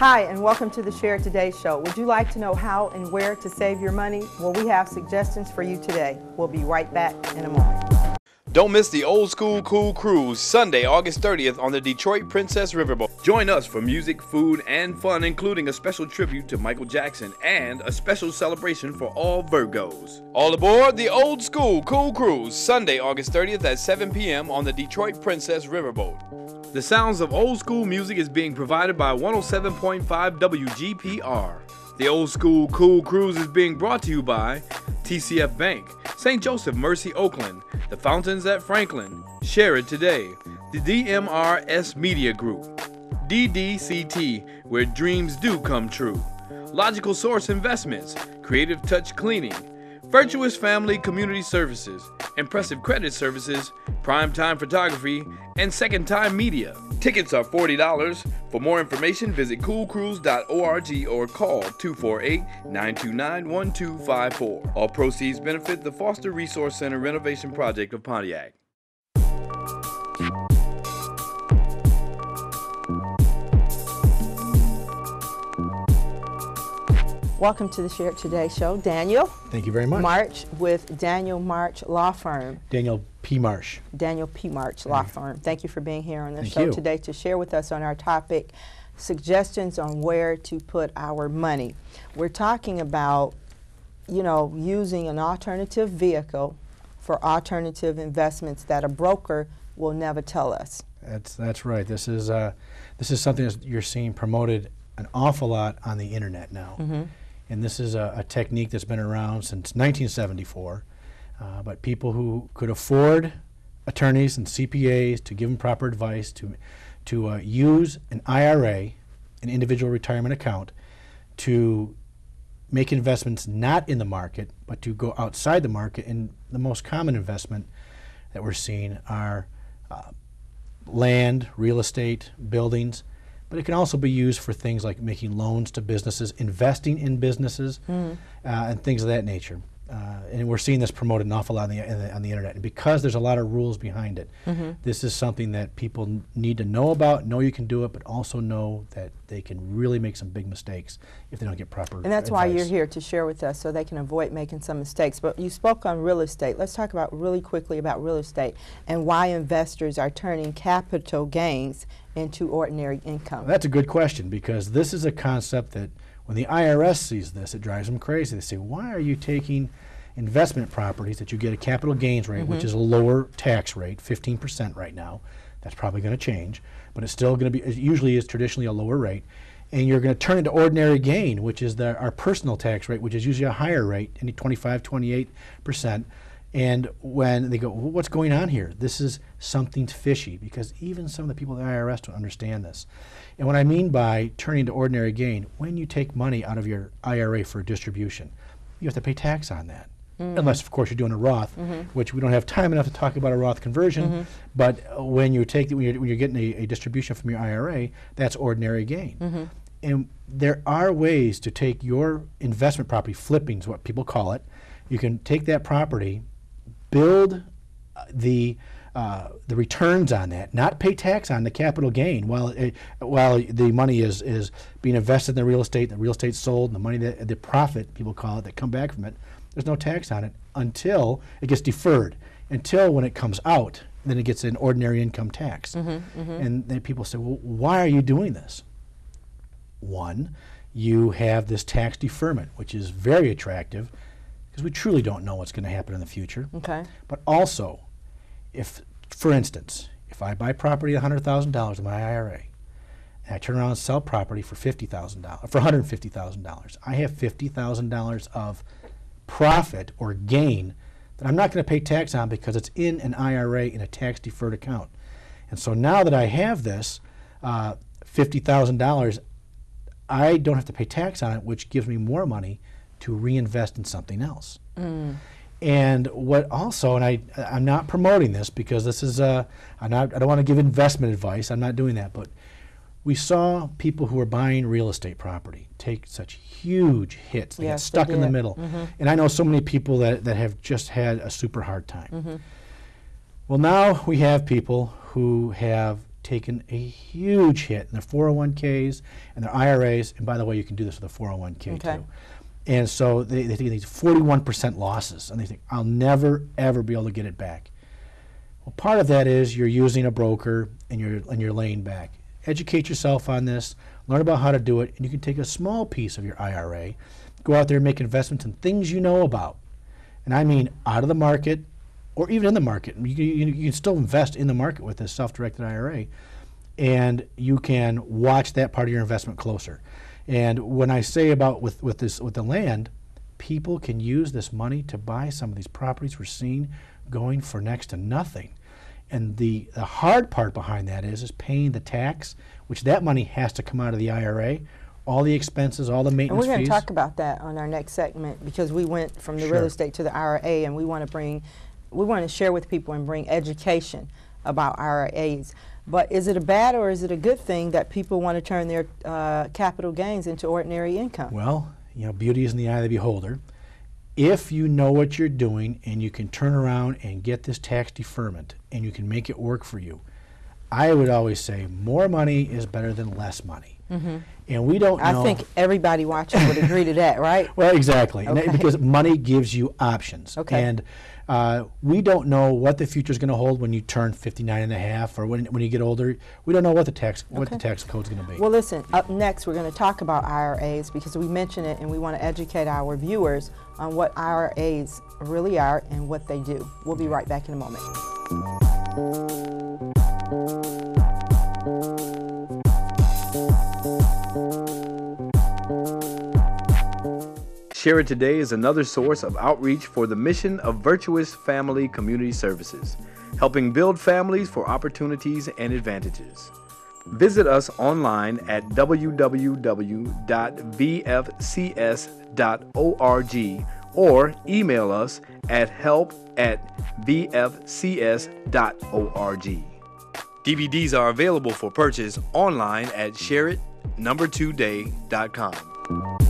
Hi, and welcome to the Share Today show. Would you like to know how and where to save your money? Well, we have suggestions for you today. We'll be right back in a moment. Don't miss the Old School Cool Cruise, Sunday, August 30th on the Detroit Princess Riverboat. Join us for music, food, and fun, including a special tribute to Michael Jackson and a special celebration for all Virgos. All aboard the Old School Cool Cruise, Sunday, August 30th at 7 p.m. on the Detroit Princess Riverboat. The sounds of old school music is being provided by 107.5 WGPR. The Old School Cool Cruise is being brought to you by TCF Bank, St. Joseph Mercy Oakland, The Fountains at Franklin, Share It Today, the DMRS Media Group, DDCT, where dreams do come true, Logical Source Investments, Creative Touch Cleaning, Virtuous Family Community Services, Impressive Credit Services, Primetime Photography, and Second Time Media. Tickets are $40. For more information, visit coolcruise.org or call 248-929-1254. All proceeds benefit the Foster Resource Center renovation project of Pontiac. Welcome to the Share It Today show. Daniel. Thank you very much. March with Daniel Marsh Law Firm. Daniel P. Marsh. Daniel P. Marsh Law Firm. Thank you for being here on the Thank show you. today to share with us on our topic, suggestions on where to put our money. We're talking about, using an alternative vehicle for alternative investments that a broker will never tell us. That's right. This is something that you're seeing promoted an awful lot on the internet now. Mm-hmm. And this is a technique that's been around since 1974. But people who could afford attorneys and CPAs to give them proper advice to use an IRA, an individual retirement account, to make investments not in the market, but to go outside the market. And the most common investment that we're seeing are land, real estate, buildings. But it can also be used for things like making loans to businesses, investing in businesses, and things of that nature. And we're seeing this promoted an awful lot on the internet. And because there's a lot of rules behind it, this is something that people need to know about, know you can do it, but also know that they can really make some big mistakes if they don't get proper advice. And that's why you're here, to share with us so they can avoid making some mistakes. But you spoke on real estate. Let's talk about really quickly about real estate and why investors are turning capital gains into ordinary income. Well, that's a good question, because this is a concept that when the IRS sees this, it drives them crazy. They say, why are you taking investment properties that you get a capital gains rate, which is a lower tax rate, 15% right now. That's probably going to change, but it's still going to be, it usually is traditionally a lower rate, and you're going to turn into ordinary gain, which is our personal tax rate, which is usually a higher rate, 25, 28%. And when they go, well, what's going on here? This is something fishy, because even some of the people at the IRS don't understand this. And what I mean by turning to ordinary gain, when you take money out of your IRA for distribution, you have to pay tax on that. Unless, of course, you're doing a Roth, which we don't have time enough to talk about a Roth conversion. But when you take when you're getting a distribution from your IRA, that's ordinary gain. And there are ways to take your investment property, flipping is what people call it. You can take that property, build the returns on that, not pay tax on the capital gain while the money is being invested in the real estate's sold, and the money, the profit, people call it, that come back from it. There's no tax on it until it gets deferred, until when it comes out, then it gets an ordinary income tax. And then people say, well, why are you doing this? One, you have this tax deferment, which is very attractive, because we truly don't know what's going to happen in the future. Okay. But also, if, for instance, if I buy property at $100,000 in my IRA, and I turn around and sell property for $50,000, for $150,000, I have $50,000 of profit or gain that I'm not going to pay tax on, because it's in an IRA in a tax deferred account. And so now that I have this $50,000, I don't have to pay tax on it, which gives me more money to reinvest in something else. And what also, and I'm not promoting this, because this is I don't want to give investment advice. I'm not doing that, but we saw people who were buying real estate property take such huge hits. They get stuck in the middle. And I know so many people that have just had a super hard time. Well, now we have people who have taken a huge hit in their 401ks and their IRAs. And by the way, you can do this with a 401k Okay. too. And so they take these 41% losses, and they think, I'll never, ever be able to get it back. Well, part of that is you're using a broker and you're laying back. Educate yourself on this, learn about how to do it, and you can take a small piece of your IRA, go out there and make investments in things you know about. And I mean out of the market or even in the market. You can still invest in the market with this self-directed IRA, and you can watch that part of your investment closer. And when I say about with the land, people can use this money to buy some of these properties we're seeing going for next to nothing. And the hard part behind that is paying the tax, which that money has to come out of the IRA, all the expenses, all the maintenance And we're going fees. to talk about that on our next segment, because we went from the real Sure. estate to the IRA, and we want to share with people and bring education about IRAs. But is it a bad or is it a good thing that people want to turn their capital gains into ordinary income? Well, beauty is in the eye of the beholder. If you know what you're doing and you can turn around and get this tax deferment and you can make it work for you, I would always say more money is better than less money. Mm-hmm. And we don't know. I think everybody watching would agree to that, right? Well, exactly. Okay. Because money gives you options. Okay. And we don't know what the future is going to hold when you turn 59 and a half, or when you get older. We don't know what the tax code is going to be. Well, listen, up next we're going to talk about IRAs, because we mention it and we want to educate our viewers on what IRAs really are and what they do. We'll be right back in a moment. Share It Today is another source of outreach for the mission of Virtuous Family Community Services, helping build families for opportunities and advantages. Visit us online at www.vfcs.org or email us at help@vfcs.org. DVDs are available for purchase online at shareitnumber2day.com.